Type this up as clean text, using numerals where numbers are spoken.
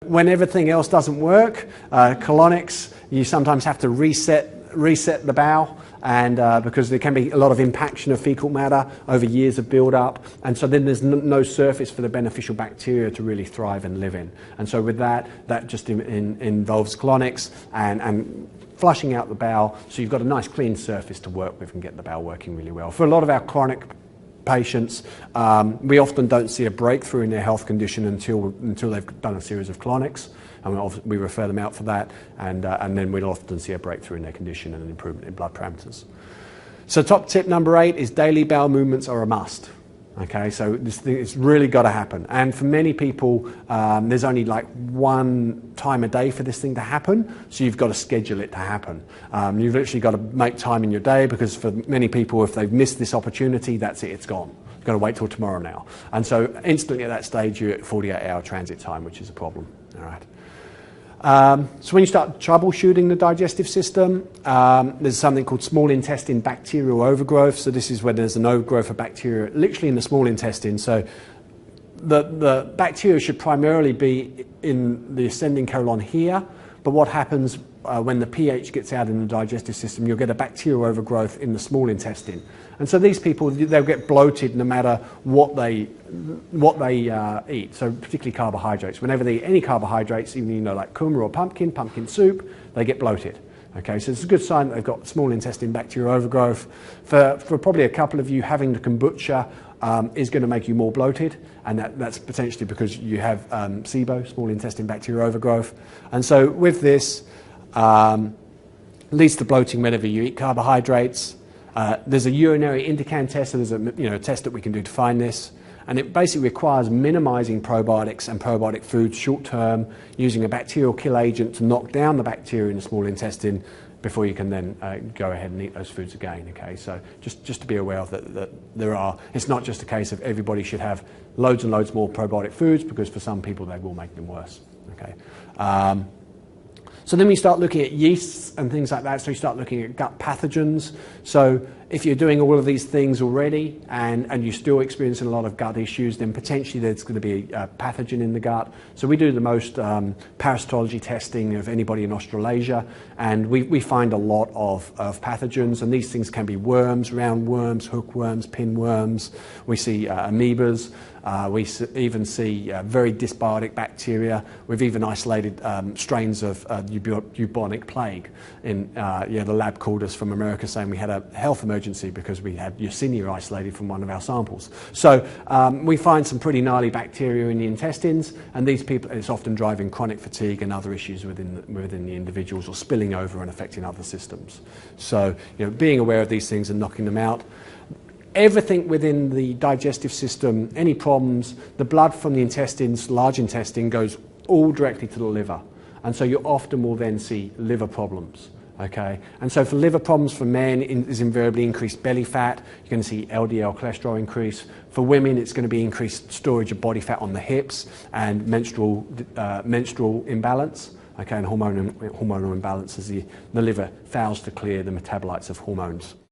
When everything else doesn't work, colonics, you sometimes have to reset the bowel, and because there can be a lot of impaction of fecal matter over years of build-up, and so then there's no surface for the beneficial bacteria to really thrive and live in. And so with that just involves colonics and flushing out the bowel, so you've got a nice clean surface to work with and get the bowel working really well. For a lot of our chronic patients, we often don't see a breakthrough in their health condition until they've done a series of colonics, and we refer them out for that, and then we'll often see a breakthrough in their condition and an improvement in blood parameters. So top tip number 8 is daily bowel movements are a must. Okay, so this thing, it's really got to happen, and for many people there's only like one time a day for this thing to happen, so you've got to schedule it to happen. You've literally got to make time in your day, because for many people, if they've missed this opportunity, that's it, it's gone. You've got to wait till tomorrow now, and so instantly at that stage you're at 48-hour transit time, which is a problem. All right. So when you start troubleshooting the digestive system, there's something called small intestine bacterial overgrowth. So this is when there's an overgrowth of bacteria literally in the small intestine. So the bacteria should primarily be in the ascending colon here, but what happens when the pH gets out in the digestive system, you'll get a bacterial overgrowth in the small intestine. And so these people, they'll get bloated no matter what they eat, so particularly carbohydrates. Whenever they eat any carbohydrates, even like kumara or pumpkin soup, they get bloated. Okay, so it's a good sign that they've got small intestine bacterial overgrowth. For probably a couple of you, having the kombucha is going to make you more bloated, and that's potentially because you have SIBO, small intestine bacterial overgrowth. And so with this, leads to bloating whenever you eat carbohydrates. There's a urinary indican test, so there's a test that we can do to find this, and it basically requires minimizing probiotics and probiotic foods short term, using a bacterial kill agent to knock down the bacteria in the small intestine before you can then go ahead and eat those foods again. Okay, so just to be aware of that it's not just a case of everybody should have loads and loads more probiotic foods, because for some people they will make them worse. Okay. So then we start looking at yeasts and things like that, so you start looking at gut pathogens. So if you're doing all of these things already and you're still experiencing a lot of gut issues, then potentially there's going to be a pathogen in the gut. So we do the most parasitology testing of anybody in Australasia, and we find a lot of pathogens, and these things can be worms, roundworms, hookworms, pinworms. We see amoebas. We even see very dysbiotic bacteria. We've even isolated strains of bubonic plague. The lab called us from America saying we had a health emergency because we had Yersinia isolated from one of our samples. So we find some pretty gnarly bacteria in the intestines, and these people, it's often driving chronic fatigue and other issues within the individuals, or spilling over and affecting other systems. So being aware of these things and knocking them out. Everything within the digestive system, any problems, the blood from the intestines, large intestine, goes all directly to the liver. And so you often will then see liver problems. Okay, and so for liver problems for men is invariably increased belly fat. You're going to see LDL cholesterol increase. For women, it's going to be increased storage of body fat on the hips and menstrual imbalance. Okay, and hormonal imbalance as the liver fails to clear the metabolites of hormones.